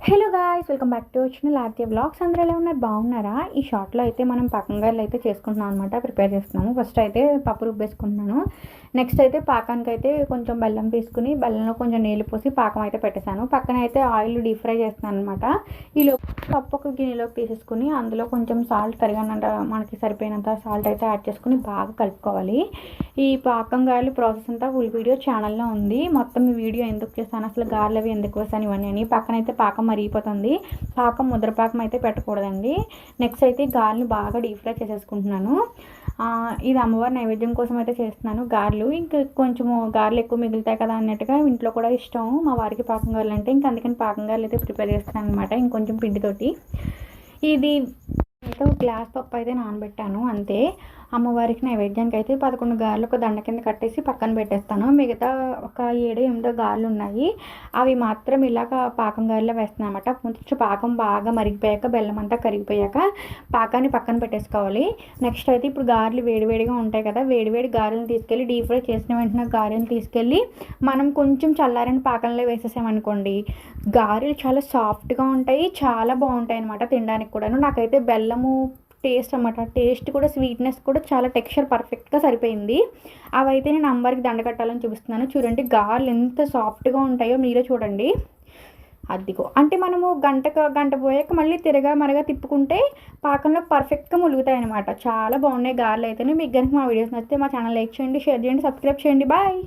Hello guys, welcome back to channel Aarti vlogs. అందరూ ఎలా ఉన్నారు? బాగున్నారా? ఈ షార్ట్లో అయితే మనం పక్కంగాయలు అయితే చేసుకుంటున్నాం అనమాట. ప్రిపేర్ చేస్తున్నాము. ఫస్ట్ అయితే పప్పు రుబ్బేసుకుంటున్నాను. నెక్స్ట్ అయితే పాకానికి అయితే కొంచెం బెల్లం తీసుకుని బెల్లంలో కొంచెం నీళ్ళు పోసి పాకం అయితే పెట్టేశాను. పక్కన అయితే ఆయిల్ డీప్ ఫ్రై చేస్తున్నాను అనమాట. ఈలోపు పప్పు ఒక గిన్నెలోకి తీసేసుకుని అందులో కొంచెం సాల్ట్ తరిగినంత మనకి సరిపోయినంత సాల్ట్ అయితే యాడ్ చేసుకుని బాగా కలుపుకోవాలి. ఈ పాకంగాయలు ప్రాసెస్ అంతా ఫుల్ వీడియో ఛానల్లో ఉంది. మొత్తం ఈ వీడియో ఎందుకు చేస్తాను, అసలు గారెలు అవి ఎందుకు వేస్తాను ఇవన్నీ అని. పక్కన అయితే పాకం మరిగిపోతుంది. పాకం ముద్రపాకం అయితే పెట్టకూడదండి. నెక్స్ట్ అయితే గారెలు బాగా డీప్ ఫ్రై చేసేసుకుంటున్నాను. ఇది అమ్మవారి నైవేద్యం కోసం అయితే చేస్తున్నాను గారెలు. ఇంకా కొంచెము గారెలు ఎక్కువ మిగులుతాయి కదా అన్నట్టుగా ఇంట్లో కూడా ఇష్టం మా వారికి పాకం గారెలు అంటే. ఇంకా అందుకని పాకం గారెలు అయితే ప్రిపేర్ చేస్తున్నాను అనమాట. ఇంకొంచెం పిండితోటి ఇది అయితే ఒక గ్లాస్ పప్పు అయితే నానబెట్టాను అంతే. అమ్మవారికి నైవేద్యానికి అయితే 11 గారెలు ఒక దండ కింద కట్టేసి పక్కన పెట్టేస్తాను. మిగతా ఒక 7-8 గారెలు ఉన్నాయి. అవి మాత్రం ఇలాగ పాకం గారెలో వేస్తున్నాను అనమాట. కొంచెం పాకం బాగా మరిగిపోయాక బెల్లం అంతా కరిగిపోయాక పాకాన్ని పక్కన పెట్టేసుకోవాలి. నెక్స్ట్ అయితే ఇప్పుడు గారెలు వేడివేడిగా ఉంటాయి కదా, వేడివేడి గారెలను తీసుకెళ్ళి డీప్ ఫ్రై చేసిన వెంటనే గారెలను తీసుకెళ్ళి మనం కొంచెం చల్లారని పాకంలో వేసేసామనుకోండి, గారెలు చాలా సాఫ్ట్గా ఉంటాయి, చాలా బాగుంటాయి అనమాట తినడానికి కూడాను. నాకైతే బెల్లము టేస్ట్ అనమాట, టేస్ట్ కూడా స్వీట్నెస్ కూడా చాలా టెక్స్చర్ పర్ఫెక్ట్గా సరిపోయింది. అవైతే నేను అమ్మవారికి దండ కట్టాలని చూపిస్తున్నాను. చూడండి గారెలు ఎంత సాఫ్ట్గా ఉంటాయో మీరే చూడండి. అదిగో అంటే మనము గంట పోయాక మళ్ళీ మరగా తిప్పుకుంటే పాకంలో పర్ఫెక్ట్గా ములుగుతాయి అనమాట. చాలా బాగున్నాయి గారెలు అయితేనే. మీకు కనుక మా వీడియోస్ నచ్చితే మా ఛానల్ లైక్ చేయండి, షేర్ చేయండి, సబ్స్క్రైబ్ చేయండి. బాయ్.